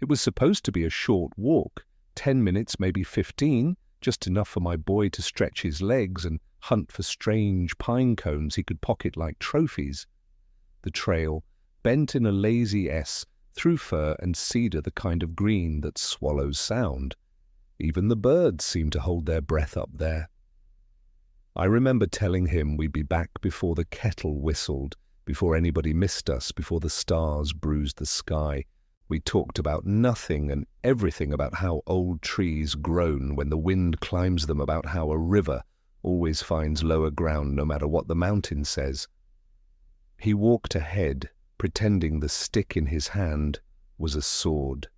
It was supposed to be a short walk, 10 minutes, maybe 15, just enough for my boy to stretch his legs and hunt for strange pine cones he could pocket like trophies. The trail, bent in a lazy S, through fir and cedar, the kind of green that swallows sound. Even the birds seemed to hold their breath up there. I remember telling him we'd be back before the kettle whistled, before anybody missed us, before the stars bruised the sky. We talked about nothing and everything, about how old trees groan when the wind climbs them, about how a river always finds lower ground no matter what the mountain says. He walked ahead, pretending the stick in his hand was a sword.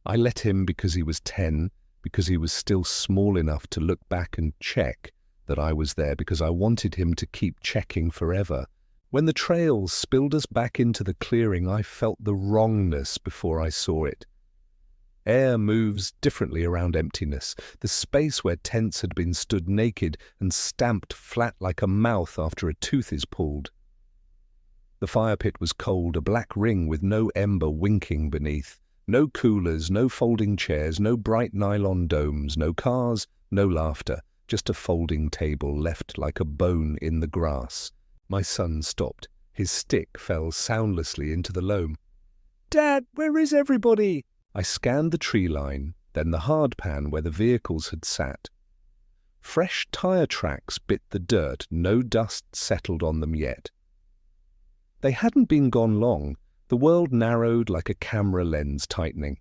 I let him because he was 10, because he was still small enough to look back and check that I was there, because I wanted him to keep checking forever. When the trail spilled us back into the clearing, I felt the wrongness before I saw it. Air moves differently around emptiness, the space where tents had been stood naked and stamped flat like a mouth after a tooth is pulled. The fire pit was cold, a black ring with no ember winking beneath. No coolers, no folding chairs, no bright nylon domes, no cars, no laughter, just a folding table left like a bone in the grass. My son stopped. His stick fell soundlessly into the loam. "Dad, where is everybody?" I scanned the tree line, then the hard pan where the vehicles had sat. Fresh tire tracks bit the dirt, no dust settled on them yet. They hadn't been gone long. The world narrowed like a camera lens tightening.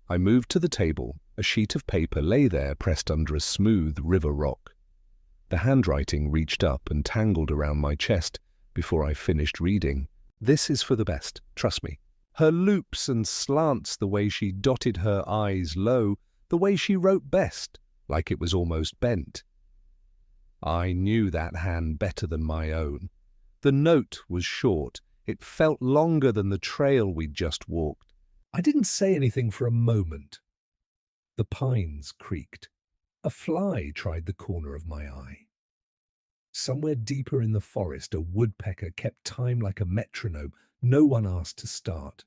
I moved to the table. A sheet of paper lay there, pressed under a smooth river rock. The handwriting reached up and tangled around my chest before I finished reading. "This is for the best, trust me." Her loops and slants, the way she dotted her eyes low, the way she wrote best, like it was almost bent. I knew that hand better than my own. The note was short. It felt longer than the trail we'd just walked. I didn't say anything for a moment. The pines creaked. A fly tried the corner of my eye. Somewhere deeper in the forest, a woodpecker kept time like a metronome. No one asked to start.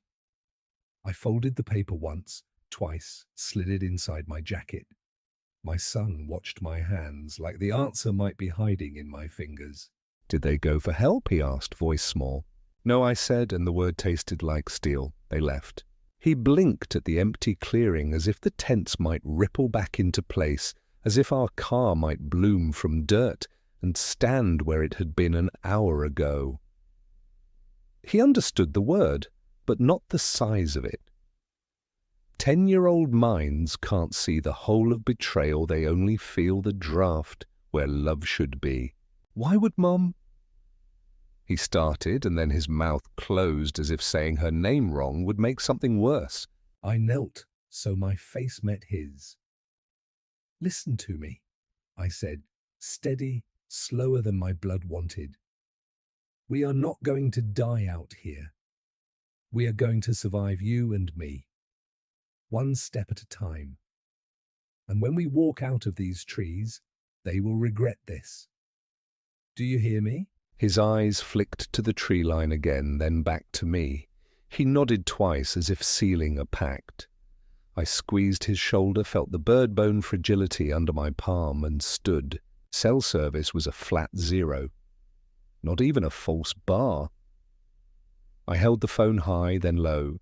I folded the paper once, twice, slid it inside my jacket. My son watched my hands, like the answer might be hiding in my fingers. "Did they go for help?" he asked, voice small. "No," I said, and the word tasted like steel. They left. He blinked at the empty clearing, as if the tents might ripple back into place, as if our car might bloom from dirt and stand where it had been an hour ago. He understood the word, but not the size of it. 10-year-old minds can't see the whole of betrayal, they only feel the draft where love should be. "Why would Mom—" He started, and then his mouth closed as if saying her name wrong would make something worse. I knelt so my face met his. "Listen to me," I said, steady, slower than my blood wanted. "We are not going to die out here. We are going to survive, you and me. One step at a time. And when we walk out of these trees, they will regret this. Do you hear me?" His eyes flicked to the tree line again, then back to me. He nodded twice as if sealing a pact. I squeezed his shoulder, felt the bird bone fragility under my palm, and stood. Cell service was a flat 0. Not even a false bar. I held the phone high, then low,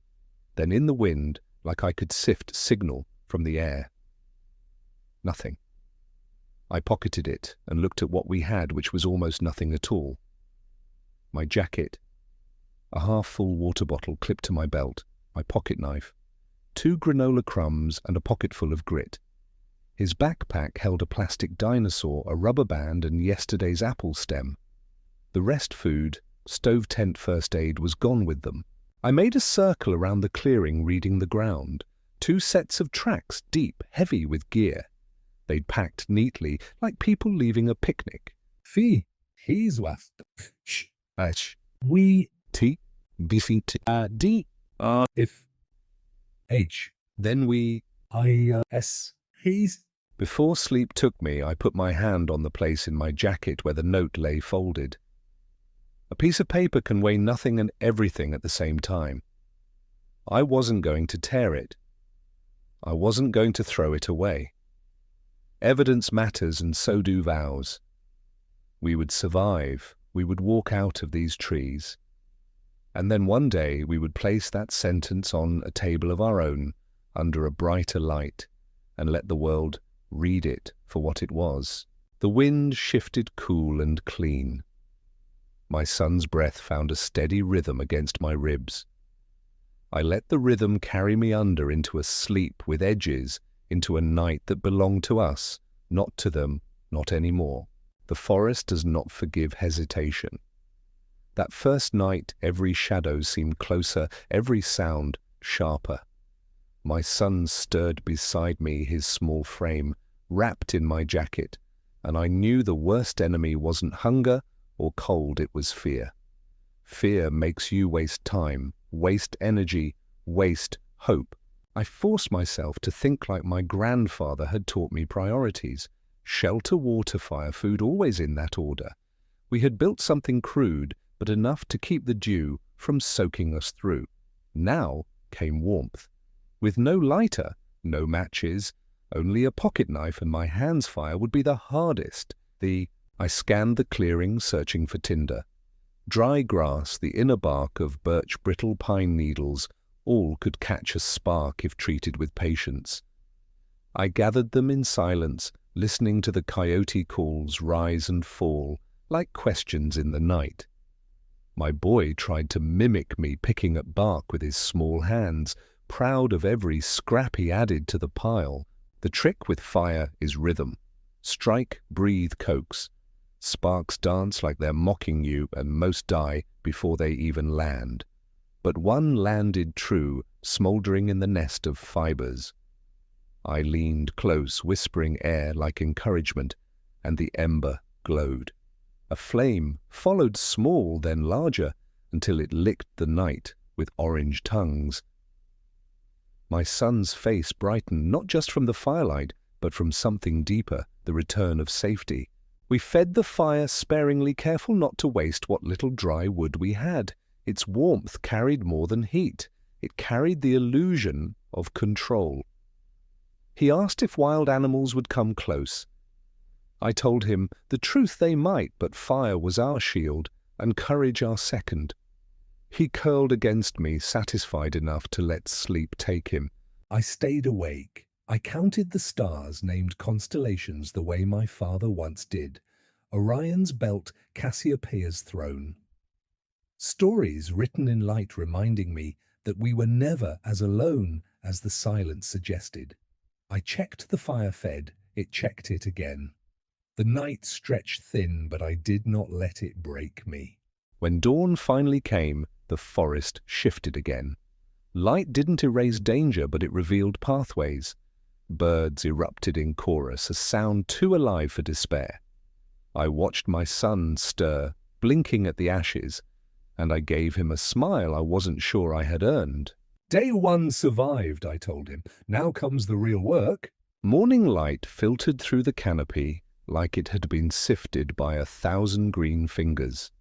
then in the wind, like I could sift signal from the air. Nothing. I pocketed it and looked at what we had, which was almost nothing at all. My jacket, a half-full water bottle clipped to my belt, my pocket knife, 2 granola crumbs and a pocketful of grit. His backpack held a plastic dinosaur, a rubber band, and yesterday's apple stem. The rest food, stove tent first aid, was gone with them. I made a circle around the clearing, reading the ground. 2 sets of tracks, deep, heavy with gear. They'd packed neatly, like people leaving a picnic. "Fee, he's was. We T BC D if H. Then we I S. He's. Before sleep took me, I put my hand on the place in my jacket where the note lay folded. A piece of paper can weigh nothing and everything at the same time. I wasn't going to tear it. I wasn't going to throw it away. Evidence matters, and so do vows. We would survive. We would walk out of these trees. And then one day we would place that sentence on a table of our own, under a brighter light, and let the world read it for what it was. The wind shifted cool and clean. My son's breath found a steady rhythm against my ribs. I let the rhythm carry me under into a sleep with edges, into a night that belonged to us, not to them, not anymore. The forest does not forgive hesitation. That first night, every shadow seemed closer, every sound sharper. My son stirred beside me, his small frame, wrapped in my jacket, and I knew the worst enemy wasn't hunger or cold, it was fear. Fear makes you waste time, waste energy, waste hope. I forced myself to think like my grandfather had taught me priorities. Shelter, water, fire, food, always in that order. We had built something crude, but enough to keep the dew from soaking us through. Now came warmth. With no lighter, no matches, only a pocket knife, and my hands' fire would be the hardest. I scanned the clearing, searching for tinder. Dry grass, the inner bark of birch brittle pine needles, all could catch a spark if treated with patience. I gathered them in silence, listening to the coyote calls rise and fall, like questions in the night. My boy tried to mimic me, picking at bark with his small hands, proud of every scrap he added to the pile. The trick with fire is rhythm. Strike, breathe, coax. Sparks dance like they're mocking you, and most die before they even land. But one landed true, smouldering in the nest of fibers. I leaned close, whispering air like encouragement, and the ember glowed. A flame followed small, then larger, until it licked the night with orange tongues. My son's face brightened, not just from the firelight, but from something deeper, the return of safety. We fed the fire sparingly, careful not to waste what little dry wood we had. Its warmth carried more than heat. It carried the illusion of control. He asked if wild animals would come close. I told him the truth they might, but fire was our shield, and courage our second. He curled against me, satisfied enough to let sleep take him. I stayed awake. I counted the stars, named constellations the way my father once did. Orion's belt, Cassiopeia's throne. Stories written in light reminding me that we were never as alone as the silence suggested. I checked the fire fed, it checked it again. The night stretched thin, but I did not let it break me. When dawn finally came, the forest shifted again. Light didn't erase danger, but it revealed pathways. Birds erupted in chorus, a sound too alive for despair. I watched my son stir, blinking at the ashes, and I gave him a smile I wasn't sure I had earned. Day one survived, I told him. Now comes the real work. Morning light filtered through the canopy like it had been sifted by 1,000 green fingers.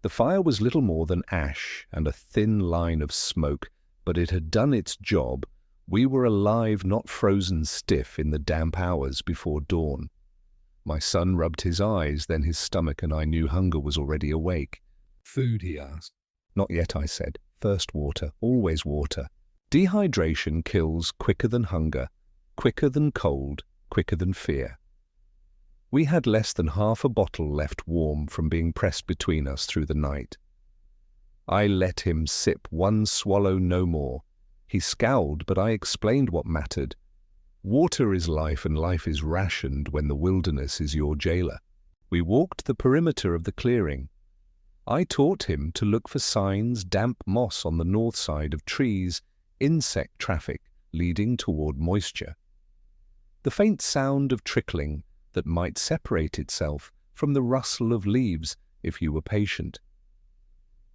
The fire was little more than ash and a thin line of smoke, but it had done its job. We were alive, not frozen stiff in the damp hours before dawn. My son rubbed his eyes, then his stomach, and I knew hunger was already awake. Food, he asked. Not yet, I said. First water, always water. Dehydration kills quicker than hunger, quicker than cold, quicker than fear. We had less than half a bottle left warm from being pressed between us through the night. I let him sip one swallow, no more. He scowled, but I explained what mattered. Water is life, and life is rationed when the wilderness is your jailer. We walked the perimeter of the clearing. I taught him to look for signs, damp moss on the north side of trees, insect traffic leading toward moisture. The faint sound of trickling that might separate itself from the rustle of leaves if you were patient.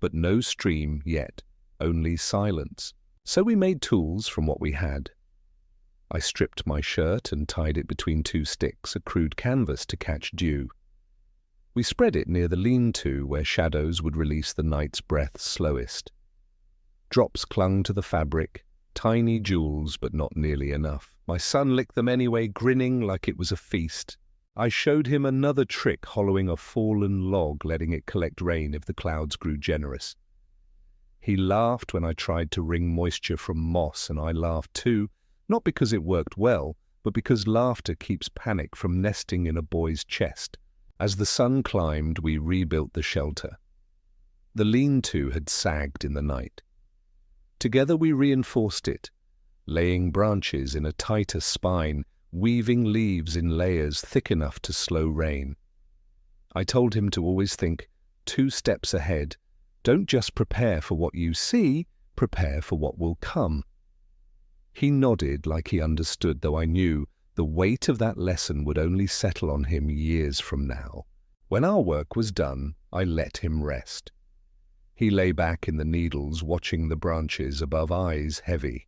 But no stream yet, only silence. So we made tools from what we had. I stripped my shirt and tied it between two sticks, a crude canvas to catch dew. We spread it near the lean-to where shadows would release the night's breath slowest. Drops clung to the fabric, tiny jewels, but not nearly enough. My son licked them anyway, grinning like it was a feast. I showed him another trick, hollowing a fallen log, letting it collect rain if the clouds grew generous. He laughed when I tried to wring moisture from moss, and I laughed too, not because it worked well, but because laughter keeps panic from nesting in a boy's chest. As the sun climbed, we rebuilt the shelter. The lean-to had sagged in the night. Together we reinforced it, laying branches in a tighter spine, weaving leaves in layers thick enough to slow rain. I told him to always think 2 steps ahead. Don't just prepare for what you see, prepare for what will come. He nodded like he understood, though I knew the weight of that lesson would only settle on him years from now. When our work was done, I let him rest. He lay back in the needles, watching the branches above, eyes heavy.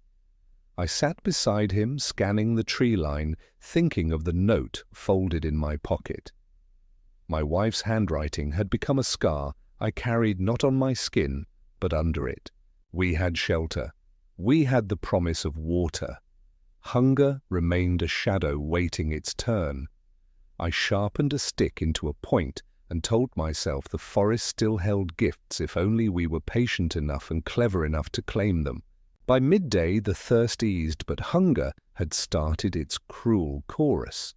I sat beside him, scanning the tree line, thinking of the note folded in my pocket. My wife's handwriting had become a scar I carried not on my skin, but under it. We had shelter. We had the promise of water. Hunger remained a shadow waiting its turn. I sharpened a stick into a point and told myself the forest still held gifts if only we were patient enough and clever enough to claim them. By midday the thirst eased, but hunger had started its cruel chorus.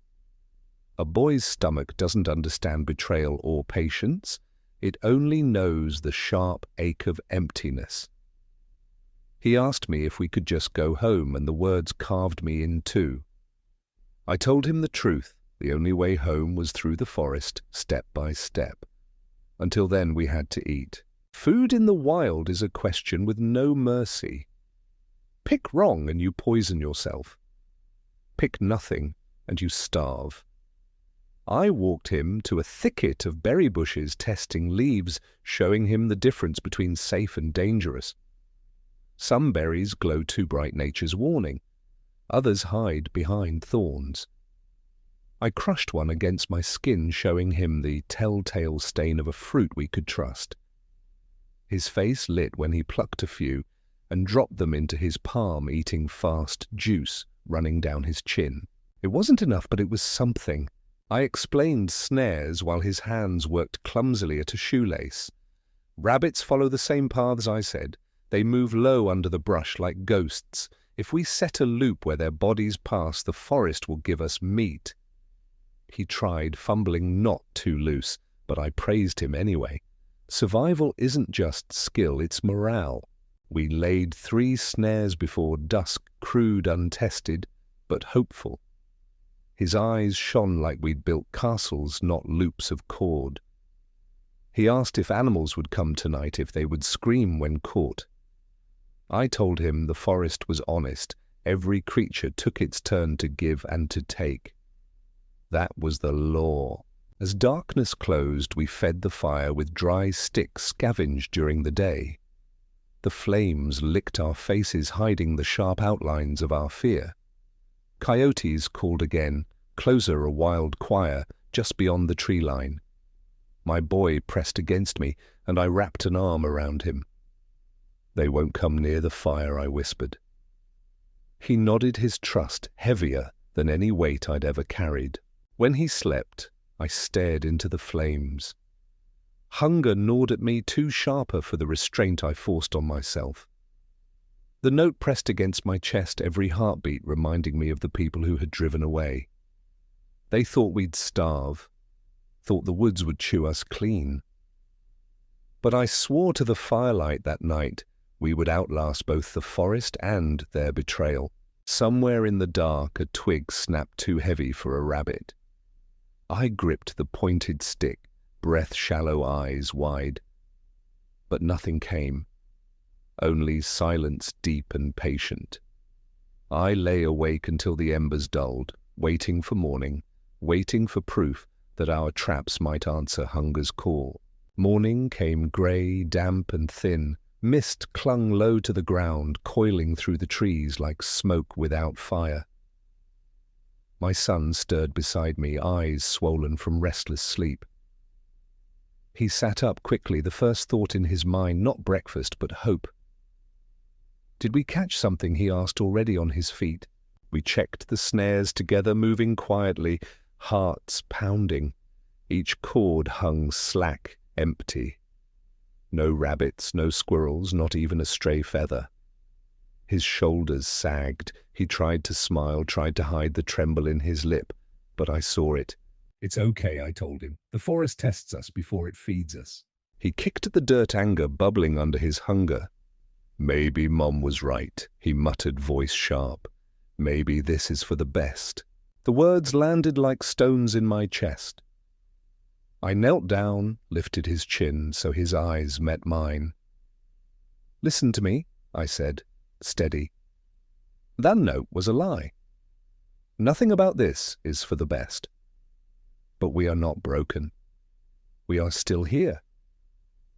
A boy's stomach doesn't understand betrayal or patience. It only knows the sharp ache of emptiness. He asked me if we could just go home, and the words carved me in two. I told him the truth. The only way home was through the forest, step by step. Until then we had to eat. Food in the wild is a question with no mercy. Pick wrong and you poison yourself. Pick nothing and you starve. I walked him to a thicket of berry bushes, testing leaves, showing him the difference between safe and dangerous. Some berries glow too bright, nature's warning. Others hide behind thorns. I crushed one against my skin, showing him the telltale stain of a fruit we could trust. His face lit when he plucked a few and dropped them into his palm, eating fast, juice running down his chin. It wasn't enough, but it was something. I explained snares while his hands worked clumsily at a shoelace. Rabbits follow the same paths, I said. They move low under the brush like ghosts. If we set a loop where their bodies pass, the forest will give us meat. He tried, fumbling not too loose, but I praised him anyway. Survival isn't just skill, it's morale. We laid 3 snares before dusk, crude, untested, but hopeful. His eyes shone like we'd built castles, not loops of cord. He asked if animals would come tonight, if they would scream when caught. I told him the forest was honest. Every creature took its turn to give and to take. That was the law. As darkness closed, we fed the fire with dry sticks scavenged during the day. The flames licked our faces, hiding the sharp outlines of our fear. Coyotes called again, closer, a wild choir, just beyond the tree line. My boy pressed against me, and I wrapped an arm around him. "They won't come near the fire," I whispered. He nodded, his trust heavier than any weight I'd ever carried. When he slept, I stared into the flames. Hunger gnawed at me, too sharper for the restraint I forced on myself. The note pressed against my chest, every heartbeat reminding me of the people who had driven away. They thought we'd starve, thought the woods would chew us clean. But I swore to the firelight that night we would outlast both the forest and their betrayal. Somewhere in the dark, a twig snapped too heavy for a rabbit. I gripped the pointed stick, breath-shallow, eyes wide. But nothing came, only silence deep and patient. I lay awake until the embers dulled, waiting for morning, waiting for proof that our traps might answer hunger's call. Morning came grey, damp and thin. Mist clung low to the ground, coiling through the trees like smoke without fire. My son stirred beside me, eyes swollen from restless sleep. He sat up quickly, the first thought in his mind not breakfast but hope. Did we catch something? He asked, already on his feet. We checked the snares together, moving quietly, hearts pounding. Each cord hung slack, empty. No rabbits, no squirrels, not even a stray feather. His shoulders sagged. He tried to smile, tried to hide the tremble in his lip, but I saw it. It's okay, I told him. The forest tests us before it feeds us. He kicked at the dirt, anger bubbling under his hunger. Maybe Mom was right, he muttered, voice sharp. Maybe this is for the best. The words landed like stones in my chest. I knelt down, lifted his chin so his eyes met mine. Listen to me, I said, steady. That note was a lie. Nothing about this is for the best. But we are not broken. We are still here.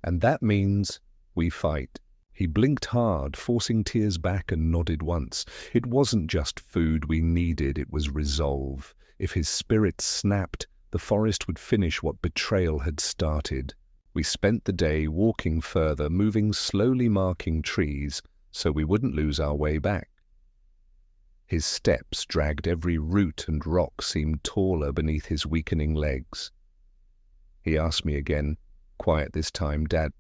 And that means we fight. He blinked hard, forcing tears back, and nodded once. It wasn't just food we needed, it was resolve. If his spirit snapped, the forest would finish what betrayal had started. We spent the day walking further, moving slowly, marking trees, so we wouldn't lose our way back. His steps dragged every root, and rock seemed taller beneath his weakening legs. He asked me again, quiet this time, Dad,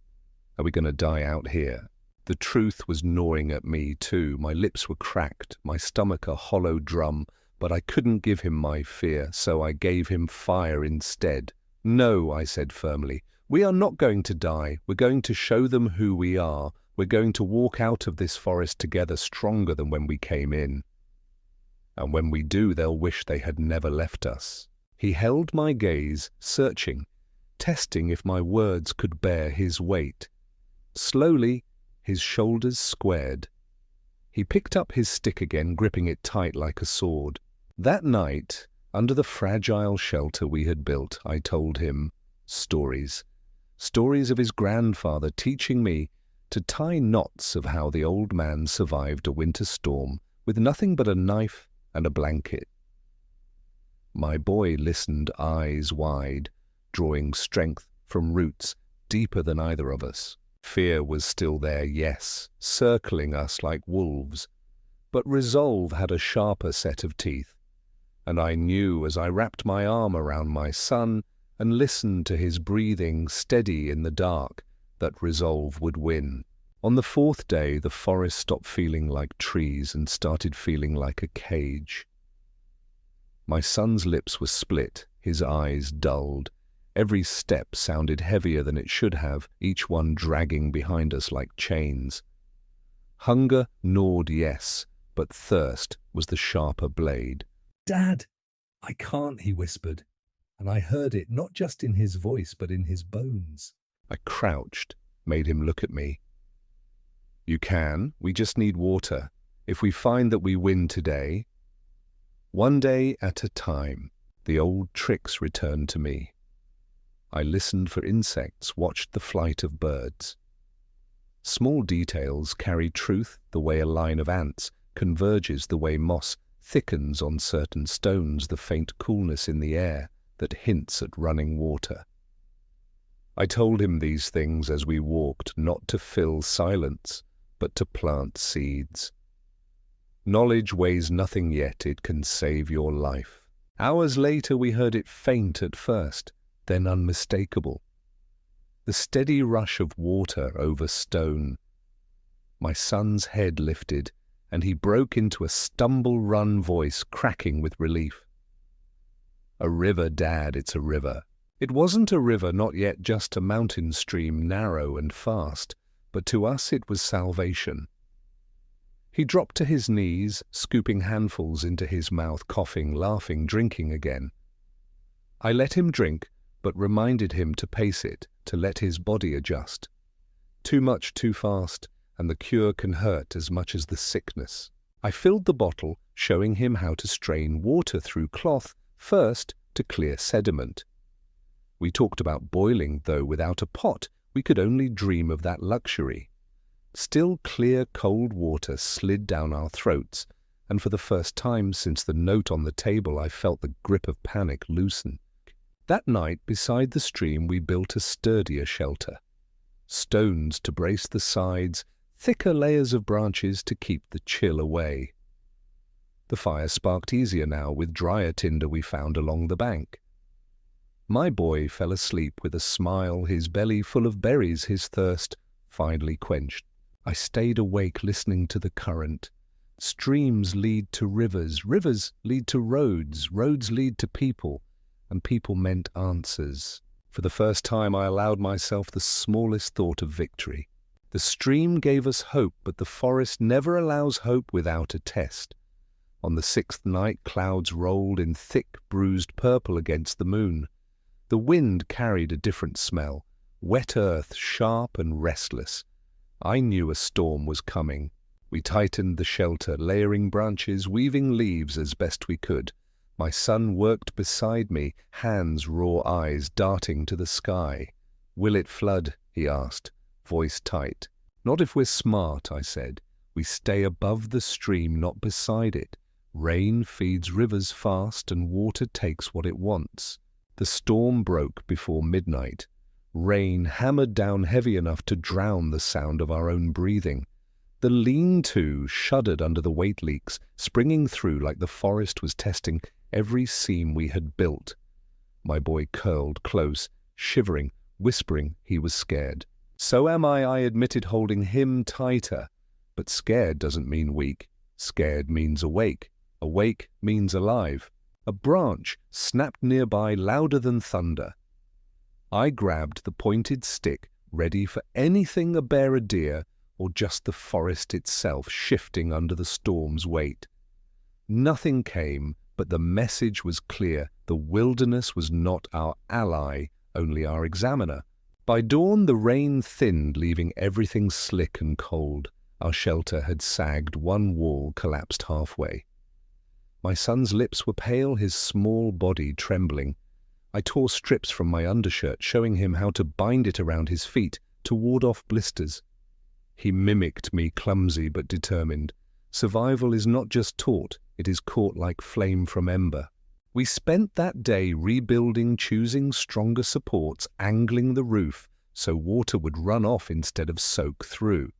are we going to die out here? The truth was gnawing at me too. My lips were cracked, my stomach a hollow drum, but I couldn't give him my fear, so I gave him fire instead. No, I said firmly, we are not going to die. We're going to show them who we are. We're going to walk out of this forest together, stronger than when we came in. And when we do, they'll wish they had never left us. He held my gaze, searching, testing if my words could bear his weight. Slowly, his shoulders squared. He picked up his stick again, gripping it tight like a sword. That night, under the fragile shelter we had built, I told him stories. Stories of his grandfather teaching me to tie knots, of how the old man survived a winter storm with nothing but a knife and a blanket. My boy listened, eyes wide, drawing strength from roots deeper than either of us. Fear was still there, yes, circling us like wolves, but resolve had a sharper set of teeth. And I knew, as I wrapped my arm around my son and listened to his breathing steady in the dark, that resolve would win. On the fourth day, the forest stopped feeling like trees and started feeling like a cage. My son's lips were split, his eyes dulled. Every step sounded heavier than it should have, each one dragging behind us like chains. Hunger gnawed, yes, but thirst was the sharper blade. Dad, I can't, he whispered, and I heard it not just in his voice but in his bones. I crouched, made him look at me. You can, we just need water. If we find that we win today, one day at a time, the old tricks returned to me. I listened for insects, watched the flight of birds. Small details carry truth the way a line of ants converges, the way moss thickens on certain stones, the faint coolness in the air that hints at running water. I told him these things as we walked, not to fill silence, but to plant seeds. Knowledge weighs nothing, yet it can save your life. Hours later we heard it faint at first, then unmistakable. The steady rush of water over stone. My son's head lifted, and he broke into a stumble-run voice, cracking with relief. A river, Dad, it's a river. It wasn't a river, not yet just a mountain stream, narrow and fast, but to us it was salvation. He dropped to his knees, scooping handfuls into his mouth, coughing, laughing, drinking again. I let him drink, but reminded him to pace it, to let his body adjust. Too much too fast, and the cure can hurt as much as the sickness. I filled the bottle, showing him how to strain water through cloth, first to clear sediment. We talked about boiling, though without a pot we could only dream of that luxury. Still clear cold water slid down our throats, and for the first time since the note on the table I felt the grip of panic loosen. That night, beside the stream, we built a sturdier shelter. Stones to brace the sides, thicker layers of branches to keep the chill away. The fire sparked easier now with drier tinder we found along the bank. My boy fell asleep with a smile, his belly full of berries, his thirst finally quenched. I stayed awake listening to the current. Streams lead to rivers, rivers lead to roads, roads lead to people, and people meant answers. For the first time I allowed myself the smallest thought of victory. The stream gave us hope, but the forest never allows hope without a test. On the sixth night clouds rolled in thick, bruised purple against the moon. The wind carried a different smell, wet earth, sharp and restless. I knew a storm was coming. We tightened the shelter, layering branches, weaving leaves as best we could. My son worked beside me, hands, raw eyes darting to the sky. "Will it flood?" he asked, voice tight. "Not if we're smart," I said. "We stay above the stream, not beside it. Rain feeds rivers fast and water takes what it wants." The storm broke before midnight. Rain hammered down heavy enough to drown the sound of our own breathing. The lean-to shuddered under the weight leaks, springing through like the forest was testing every seam we had built. My boy curled close, shivering, whispering he was scared. "So am I admitted, holding him tighter. But scared doesn't mean weak. Scared means awake. Awake means alive. A branch snapped nearby louder than thunder. I grabbed the pointed stick, ready for anything, a bear, a deer, or just the forest itself shifting under the storm's weight. Nothing came, but the message was clear. The wilderness was not our ally, only our examiner. By dawn the rain thinned, leaving everything slick and cold. Our shelter had sagged, one wall collapsed halfway. My son's lips were pale, his small body trembling. I tore strips from my undershirt, showing him how to bind it around his feet to ward off blisters. He mimicked me, clumsy but determined. Survival is not just taught, it is caught like flame from ember. We spent that day rebuilding, choosing stronger supports, angling the roof so water would run off instead of soak through.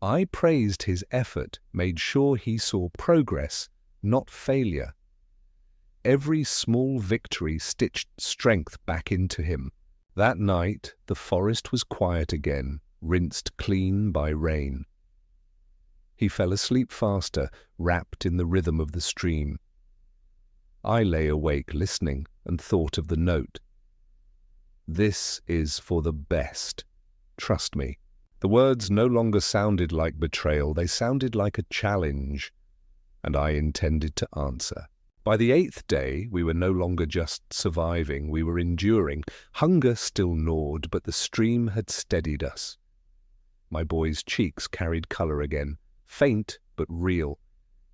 I praised his effort, made sure he saw progress, not failure. Every small victory stitched strength back into him. That night, the forest was quiet again, rinsed clean by rain. He fell asleep faster, wrapped in the rhythm of the stream. I lay awake listening and thought of the note. "This is for the best. Trust me." The words no longer sounded like betrayal, they sounded like a challenge, and I intended to answer. By the 8th day, we were no longer just surviving, we were enduring. Hunger still gnawed, but the stream had steadied us. My boy's cheeks carried color again, faint but real.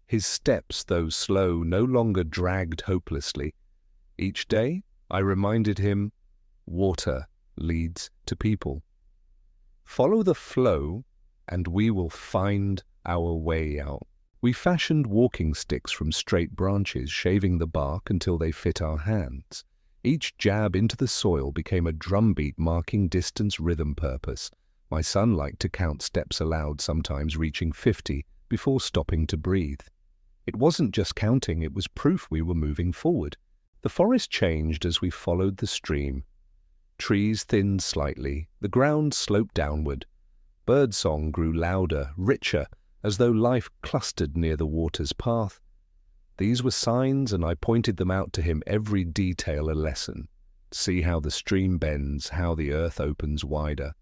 His steps, though slow, no longer dragged hopelessly. Each day, I reminded him, water leads to people. Follow the flow, and we will find our way out. We fashioned walking sticks from straight branches, shaving the bark until they fit our hands. Each jab into the soil became a drumbeat marking distance, rhythm, purpose. My son liked to count steps aloud, sometimes reaching 50, before stopping to breathe. It wasn't just counting, it was proof we were moving forward. The forest changed as we followed the stream. Trees thinned slightly, the ground sloped downward. Birdsong grew louder, richer, as though life clustered near the water's path. These were signs, and I pointed them out to him, every detail a lesson. See how the stream bends, how the earth opens wider.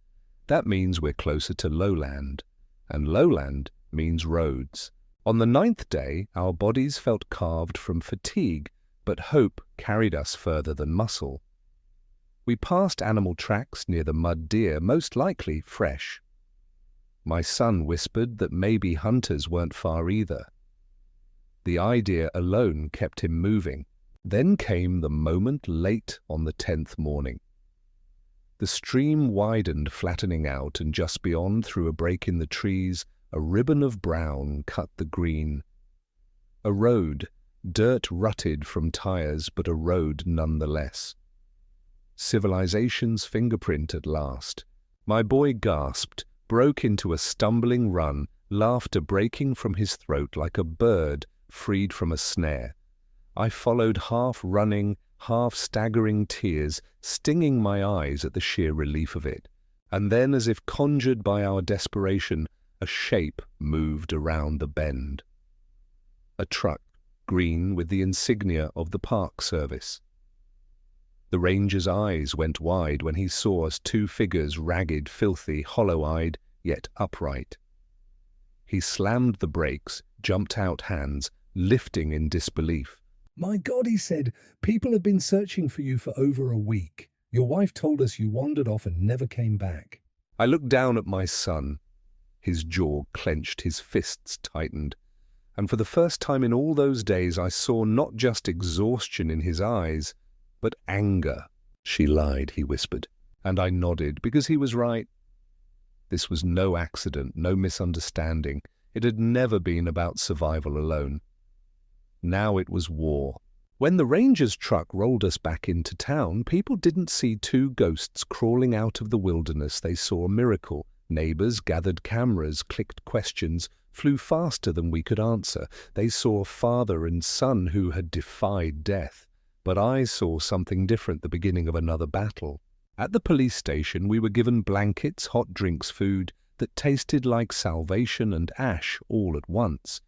That means we're closer to lowland, and lowland means roads. On the 9th day, our bodies felt carved from fatigue, but hope carried us further than muscle. We passed animal tracks near the mud deer, most likely fresh. My son whispered that maybe hunters weren't far either. The idea alone kept him moving. Then came the moment late on the 10th morning. The stream widened, flattening out, and just beyond, through a break in the trees, a ribbon of brown cut the green. A road, dirt rutted from tires, but a road nonetheless. Civilization's fingerprint at last. My boy gasped, broke into a stumbling run, laughter breaking from his throat like a bird freed from a snare. I followed, half running, half staggering, tears stinging my eyes at the sheer relief of it. And then, as if conjured by our desperation, a shape moved around the bend. A truck, green with the insignia of the Park Service. The ranger's eyes went wide when he saw us, two figures, ragged, filthy, hollow-eyed, yet upright. He slammed the brakes, jumped out hands, lifting in disbelief. "My God," he said, "people have been searching for you for over a week. Your wife told us you wandered off and never came back." I looked down at my son. His jaw clenched, his fists tightened, and for the first time in all those days I saw not just exhaustion in his eyes, but anger. "She lied," he whispered, and I nodded, because he was right. This was no accident, no misunderstanding. It had never been about survival alone. Now it was war. When the ranger's truck rolled us back into town, people didn't see two ghosts crawling out of the wilderness. They saw a miracle. Neighbors gathered cameras, clicked questions, flew faster than we could answer. They saw father and son who had defied death. But I saw something different, the beginning of another battle. At the police station, we were given blankets, hot drinks, food that tasted like salvation and ash all at once.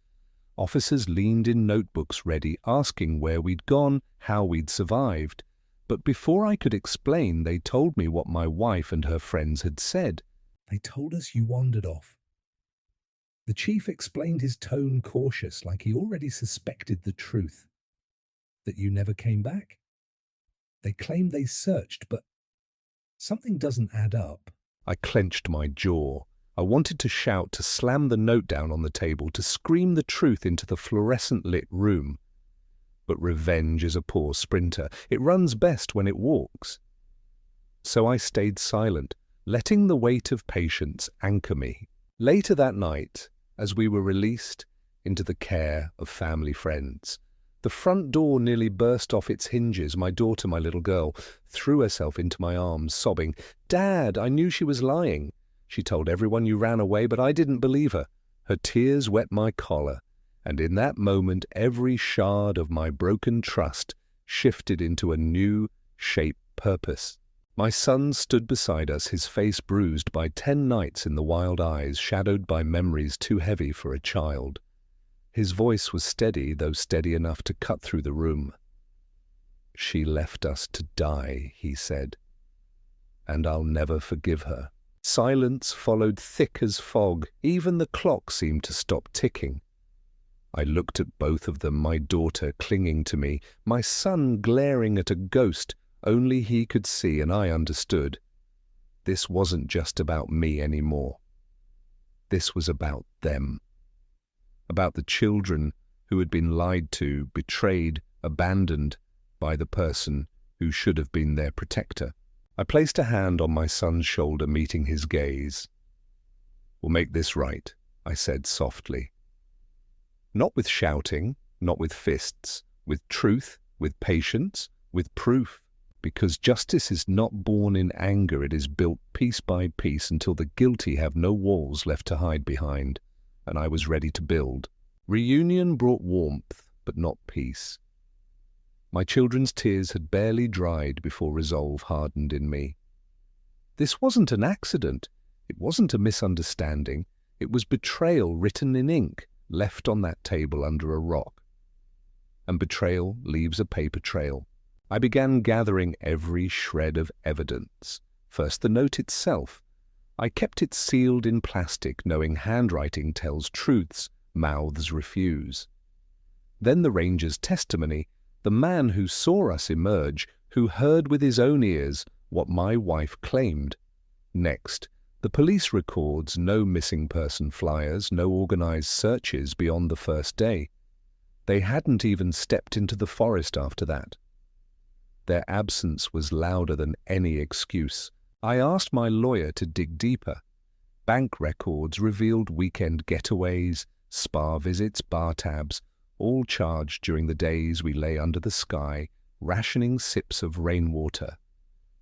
Officers leaned in, notebooks ready, asking where we'd gone, how we'd survived. But before I could explain, they told me what my wife and her friends had said. "They told us you wandered off." The chief explained, his tone cautious, like he already suspected the truth. "That you never came back? They claim they searched, but something doesn't add up." I clenched my jaw. I wanted to shout, to slam the note down on the table, to scream the truth into the fluorescent-lit room. But revenge is a poor sprinter. It runs best when it walks. So I stayed silent, letting the weight of patience anchor me. Later that night, as we were released into the care of family friends, the front door nearly burst off its hinges. My daughter, my little girl, threw herself into my arms, sobbing, "Dad, I knew she was lying. She told everyone you ran away, but I didn't believe her." Her tears wet my collar, and in that moment every shard of my broken trust shifted into a new shape purpose. My son stood beside us, his face bruised by 10 nights in the wild eyes, shadowed by memories too heavy for a child. His voice was steady, though steady enough to cut through the room. "She left us to die," he said, "and I'll never forgive her." Silence followed thick as fog. Even the clock seemed to stop ticking. I looked at both of them, my daughter clinging to me, my son glaring at a ghost only he could see, and I understood. This wasn't just about me anymore. This was about them. About the children who had been lied to, betrayed, abandoned by the person who should have been their protector. I placed a hand on my son's shoulder, meeting his gaze. "We'll make this right," I said softly. Not with shouting, not with fists, with truth, with patience, with proof. Because justice is not born in anger, it is built piece by piece until the guilty have no walls left to hide behind, and I was ready to build. Reunion brought warmth, but not peace. My children's tears had barely dried before resolve hardened in me. This wasn't an accident. It wasn't a misunderstanding. It was betrayal written in ink, left on that table under a rock. And betrayal leaves a paper trail. I began gathering every shred of evidence. First, the note itself. I kept it sealed in plastic, knowing handwriting tells truths mouths refuse. Then the ranger's testimony, the man who saw us emerge, who heard with his own ears what my wife claimed. Next, the police records, no missing person flyers, no organized searches beyond the first day. They hadn't even stepped into the forest after that. Their absence was louder than any excuse. I asked my lawyer to dig deeper. Bank records revealed weekend getaways, spa visits, bar tabs, all charged during the days we lay under the sky, rationing sips of rainwater.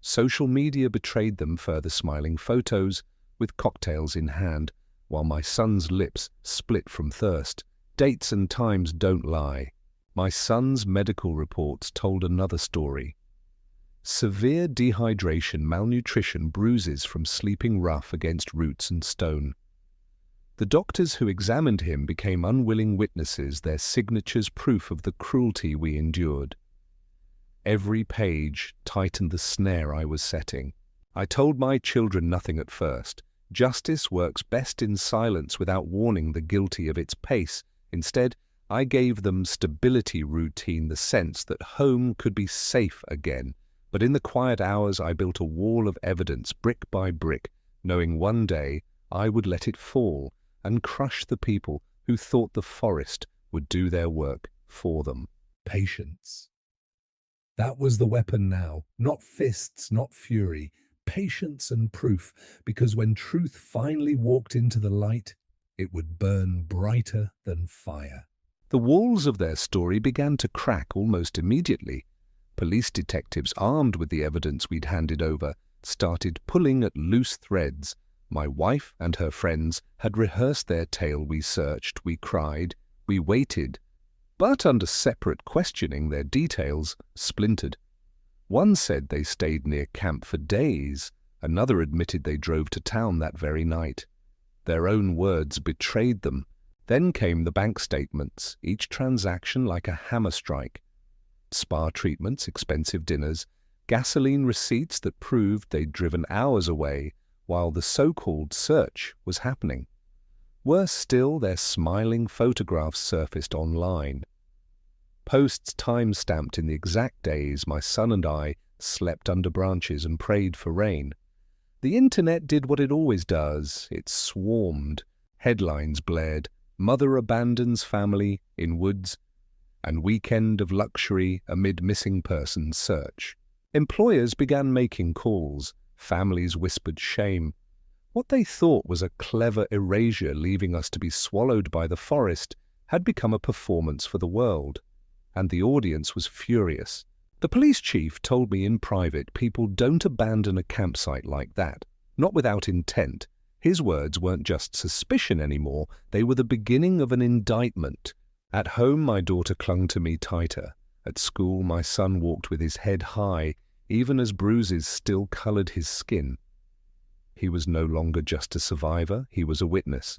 Social media betrayed them, further smiling photos, with cocktails in hand, while my son's lips split from thirst. Dates and times don't lie. My son's medical reports told another story. Severe dehydration, malnutrition, bruises from sleeping rough against roots and stone. The doctors who examined him became unwilling witnesses, their signatures proof of the cruelty we endured. Every page tightened the snare I was setting. I told my children nothing at first. Justice works best in silence without warning the guilty of its pace. Instead, I gave them stability routine, the sense that home could be safe again. But in the quiet hours I built a wall of evidence, brick by brick, knowing one day I would let it fall and crush the people who thought the forest would do their work for them. Patience. That was the weapon now. Not fists, not fury. Patience and proof, because when truth finally walked into the light, it would burn brighter than fire. The walls of their story began to crack almost immediately. Police detectives, armed with the evidence we'd handed over, started pulling at loose threads. My wife and her friends had rehearsed their tale. We searched, we cried, we waited. But under separate questioning, their details splintered. One said they stayed near camp for days. Another admitted they drove to town that very night. Their own words betrayed them. Then came the bank statements, each transaction like a hammer strike. Spa treatments, expensive dinners, gasoline receipts that proved they'd driven hours away while the so-called search was happening. Worse still, their smiling photographs surfaced online. Posts time-stamped in the exact days my son and I slept under branches and prayed for rain. The internet did what it always does. It swarmed. Headlines blared, "Mother abandons family in woods," and "Weekend of luxury amid missing persons search." Employers began making calls. Families whispered shame. What they thought was a clever erasure, leaving us to be swallowed by the forest, had become a performance for the world. And the audience was furious. The police chief told me in private, people don't abandon a campsite like that, not without intent. His words weren't just suspicion anymore, they were the beginning of an indictment. At home, my daughter clung to me tighter. At school, my son walked with his head high, even as bruises still colored his skin. He was no longer just a survivor, he was a witness.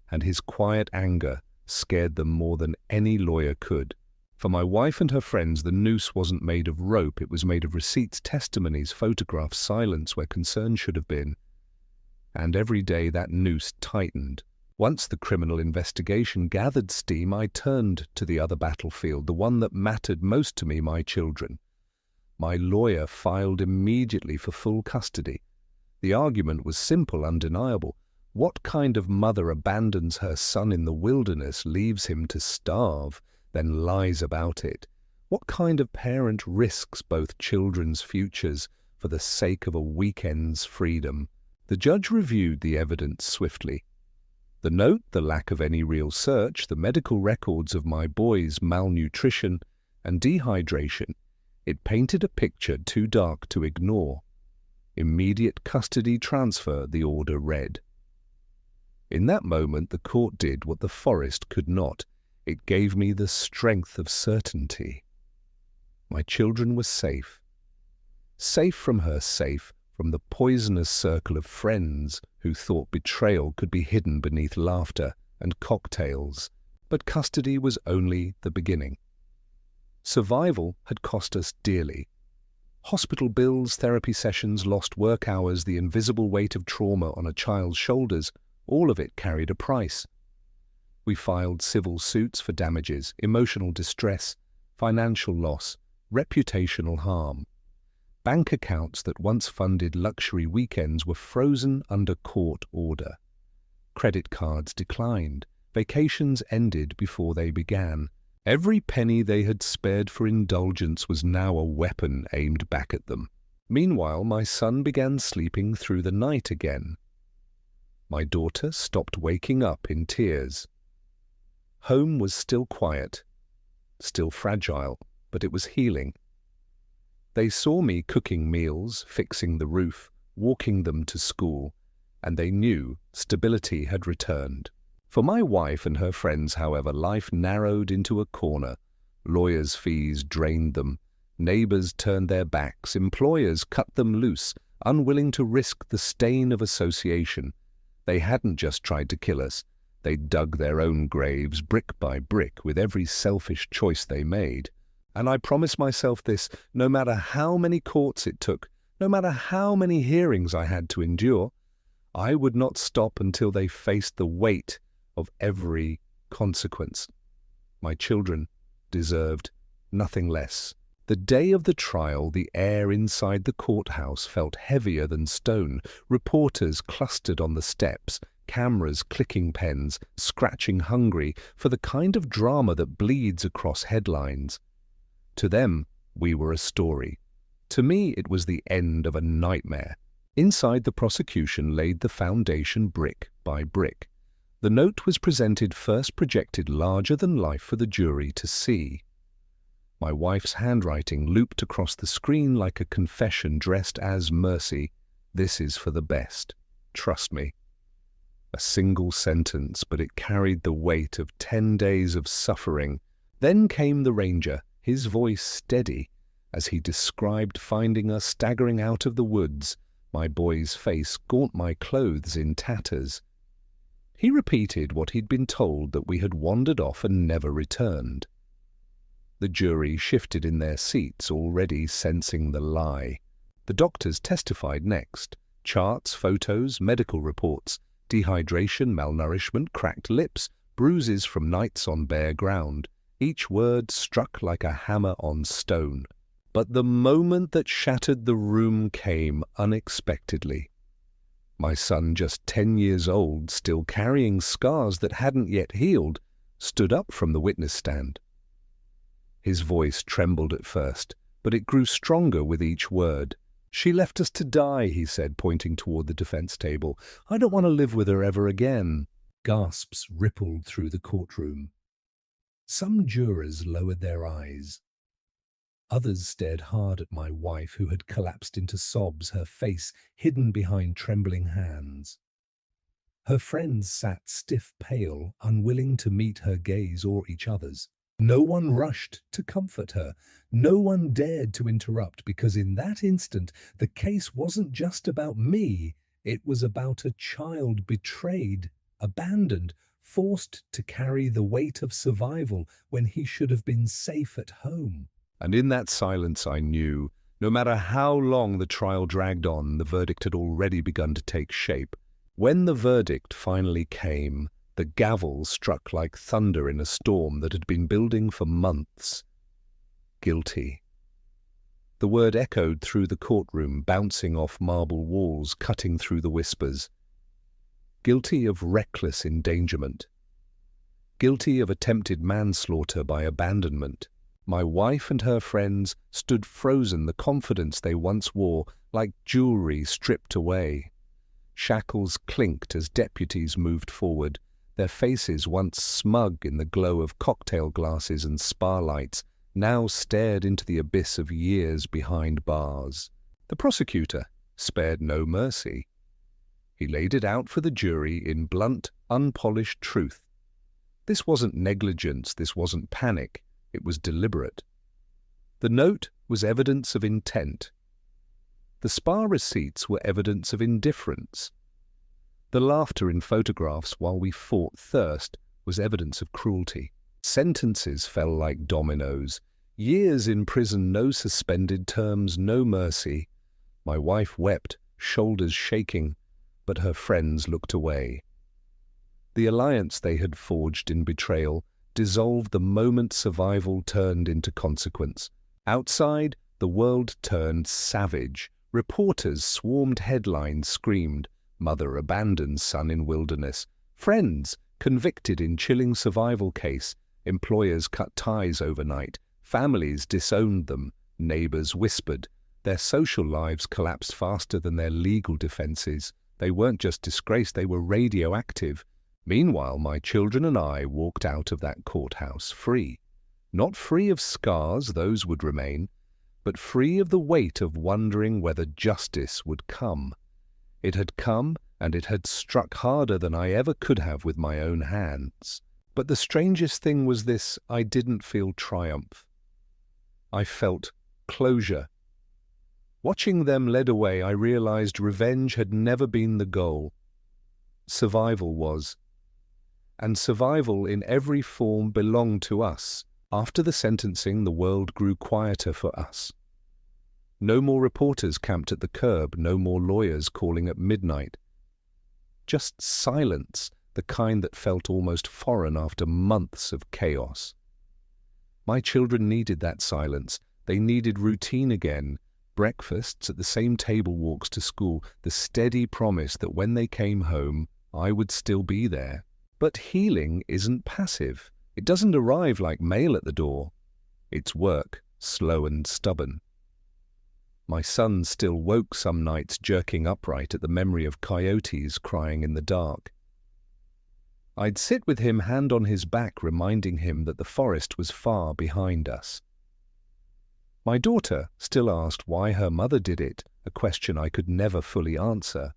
And his quiet anger scared them more than any lawyer could. For my wife and her friends, the noose wasn't made of rope, it was made of receipts, testimonies, photographs, silence where concern should have been. And every day that noose tightened. Once the criminal investigation gathered steam, I turned to the other battlefield, the one that mattered most to me, my children. My lawyer filed immediately for full custody. The argument was simple, undeniable. What kind of mother abandons her son in the wilderness, leaves him to starve, then lies about it? What kind of parent risks both children's futures for the sake of a weekend's freedom? The judge reviewed the evidence swiftly. The note, the lack of any real search, the medical records of my boy's malnutrition and dehydration, it painted a picture too dark to ignore. Immediate custody transfer, the order read. In that moment, the court did what the forest could not. It gave me the strength of certainty. My children were safe. Safe from her, safe from the poisonous circle of friends who thought betrayal could be hidden beneath laughter and cocktails. But custody was only the beginning. Survival had cost us dearly. Hospital bills, therapy sessions, lost work hours, the invisible weight of trauma on a child's shoulders, all of it carried a price. We filed civil suits for damages, emotional distress, financial loss, reputational harm. Bank accounts that once funded luxury weekends were frozen under court order. Credit cards declined. Vacations ended before they began. Every penny they had spared for indulgence was now a weapon aimed back at them. Meanwhile, my son began sleeping through the night again. My daughter stopped waking up in tears. Home was still quiet, still fragile, but it was healing. They saw me cooking meals, fixing the roof, walking them to school, and they knew stability had returned. For my wife and her friends, however, life narrowed into a corner. Lawyers' fees drained them. Neighbors turned their backs. Employers cut them loose, unwilling to risk the stain of association. They hadn't just tried to kill us. They dug their own graves brick by brick with every selfish choice they made. And I promised myself this: no matter how many courts it took, no matter how many hearings I had to endure, I would not stop until they faced the weight of every consequence. My children deserved nothing less. The day of the trial, the air inside the courthouse felt heavier than stone. Reporters clustered on the steps, cameras clicking pens, scratching hungry for the kind of drama that bleeds across headlines. To them, we were a story. To me, it was the end of a nightmare. Inside, the prosecution laid the foundation brick by brick. The note was presented, first projected larger than life for the jury to see. My wife's handwriting looped across the screen like a confession dressed as mercy. This is for the best. Trust me. A single sentence, but it carried the weight of 10 days of suffering. Then came the ranger, his voice steady, as he described finding us staggering out of the woods, my boy's face gaunt, my clothes in tatters. He repeated what he'd been told, that we had wandered off and never returned. The jury shifted in their seats, already sensing the lie. The doctors testified next. Charts, photos, medical reports, dehydration, malnourishment, cracked lips, bruises from nights on bare ground. Each word struck like a hammer on stone. But the moment that shattered the room came unexpectedly. My son, just 10 years old, still carrying scars that hadn't yet healed, stood up from the witness stand. His voice trembled at first, but it grew stronger with each word. "She left us to die," he said, pointing toward the defense table. "I don't want to live with her ever again." Gasps rippled through the courtroom. Some jurors lowered their eyes. Others stared hard at my wife, who had collapsed into sobs, her face hidden behind trembling hands. Her friends sat stiff pale, unwilling to meet her gaze or each other's. No one rushed to comfort her. No one dared to interrupt, because in that instant, the case wasn't just about me. It was about a child betrayed, abandoned, forced to carry the weight of survival when he should have been safe at home. And in that silence I knew, no matter how long the trial dragged on, the verdict had already begun to take shape. When the verdict finally came, the gavel struck like thunder in a storm that had been building for months. Guilty. The word echoed through the courtroom, bouncing off marble walls, cutting through the whispers. Guilty of reckless endangerment. Guilty of attempted manslaughter by abandonment. My wife and her friends stood frozen, the confidence they once wore like jewelry stripped away. Shackles clinked as deputies moved forward, their faces once smug in the glow of cocktail glasses and spa lights, now stared into the abyss of years behind bars. The prosecutor spared no mercy. He laid it out for the jury in blunt, unpolished truth. This wasn't negligence, this wasn't panic. It was deliberate. The note was evidence of intent. The spa receipts were evidence of indifference. The laughter in photographs while we fought thirst was evidence of cruelty. Sentences fell like dominoes. Years in prison, no suspended terms, no mercy. My wife wept, shoulders shaking, but her friends looked away. The alliance they had forged in betrayal dissolved the moment survival turned into consequence. Outside, the world turned savage. Reporters swarmed, headlines screamed, "Mother abandons son in wilderness." Friends convicted in chilling survival case. Employers cut ties overnight. Families disowned them. Neighbors whispered. Their social lives collapsed faster than their legal defenses. They weren't just disgraced, they were radioactive. Meanwhile, my children and I walked out of that courthouse free. Not free of scars, those would remain, but free of the weight of wondering whether justice would come. It had come, and it had struck harder than I ever could have with my own hands. But the strangest thing was this: I didn't feel triumph. I felt closure. Watching them led away, I realized revenge had never been the goal. Survival was. And survival in every form belonged to us. After the sentencing, the world grew quieter for us. No more reporters camped at the curb, no more lawyers calling at midnight. Just silence, the kind that felt almost foreign after months of chaos. My children needed that silence. They needed routine again. Breakfasts at the same table, walks to school, the steady promise that when they came home, I would still be there. But healing isn't passive. It doesn't arrive like mail at the door. It's work, slow and stubborn. My son still woke some nights jerking upright at the memory of coyotes crying in the dark. I'd sit with him, hand on his back, reminding him that the forest was far behind us. My daughter still asked why her mother did it, a question I could never fully answer.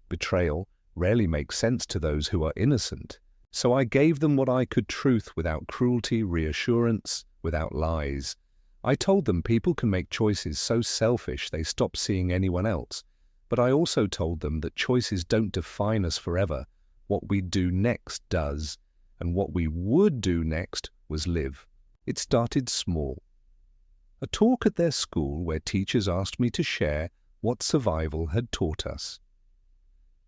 Betrayal rarely makes sense to those who are innocent, so I gave them what I could: truth without cruelty, reassurance without lies. I told them people can make choices so selfish they stop seeing anyone else, but I also told them that choices don't define us forever. What we do next does, and what we would do next was live. It started small. A talk at their school where teachers asked me to share what survival had taught us.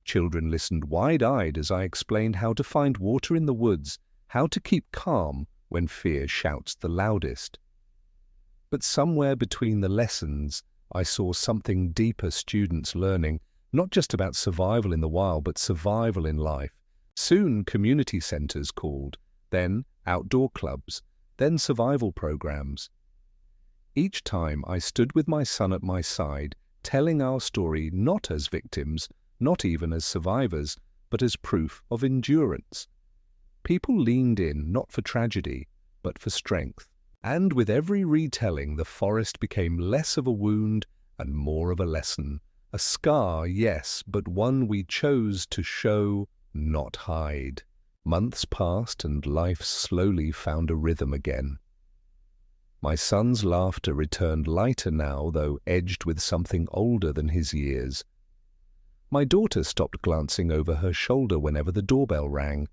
Children listened wide-eyed as I explained how to find water in the woods, how to keep calm when fear shouts the loudest. But somewhere between the lessons, I saw something deeper students learning, not just about survival in the wild, but survival in life. Soon community centers called, then outdoor clubs, then survival programs. Each time I stood with my son at my side, telling our story not as victims, not even as survivors, but as proof of endurance. People leaned in not for tragedy, but for strength. And with every retelling, the forest became less of a wound and more of a lesson. A scar, yes, but one we chose to show, not hide. Months passed and life slowly found a rhythm again. My son's laughter returned lighter now, though edged with something older than his years. My daughter stopped glancing over her shoulder whenever the doorbell rang.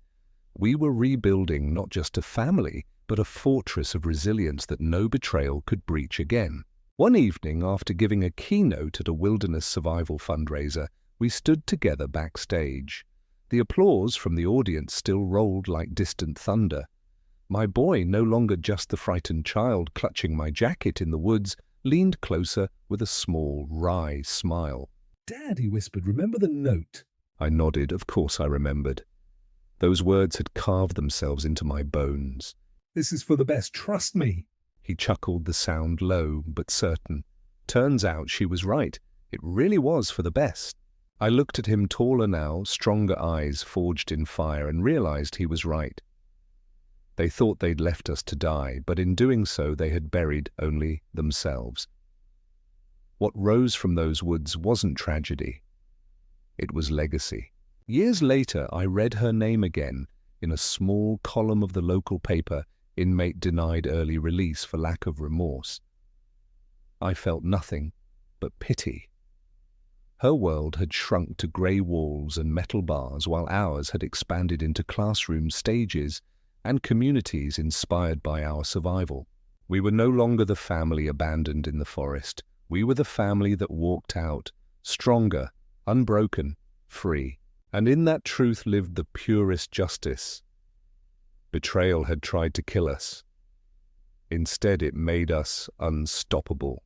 We were rebuilding not just a family, but a fortress of resilience that no betrayal could breach again. One evening, after giving a keynote at a wilderness survival fundraiser, we stood together backstage. The applause from the audience still rolled like distant thunder. My boy, no longer just the frightened child clutching my jacket in the woods, leaned closer with a small, wry smile. "Dad," he whispered, "remember the note?" I nodded. Of course I remembered. Those words had carved themselves into my bones. "This is for the best, trust me." He chuckled, the sound low but certain. Turns out she was right. It really was for the best. I looked at him, taller now, stronger eyes forged in fire, and realized he was right. They thought they'd left us to die, but in doing so they had buried only themselves. What rose from those woods wasn't tragedy. It was legacy. Years later, I read her name again in a small column of the local paper. Inmate denied early release for lack of remorse. I felt nothing but pity. Her world had shrunk to grey walls and metal bars, while ours had expanded into classroom stages and communities inspired by our survival. We were no longer the family abandoned in the forest. We were the family that walked out, stronger, unbroken, free. And in that truth lived the purest justice. Betrayal had tried to kill us. Instead, it made us unstoppable.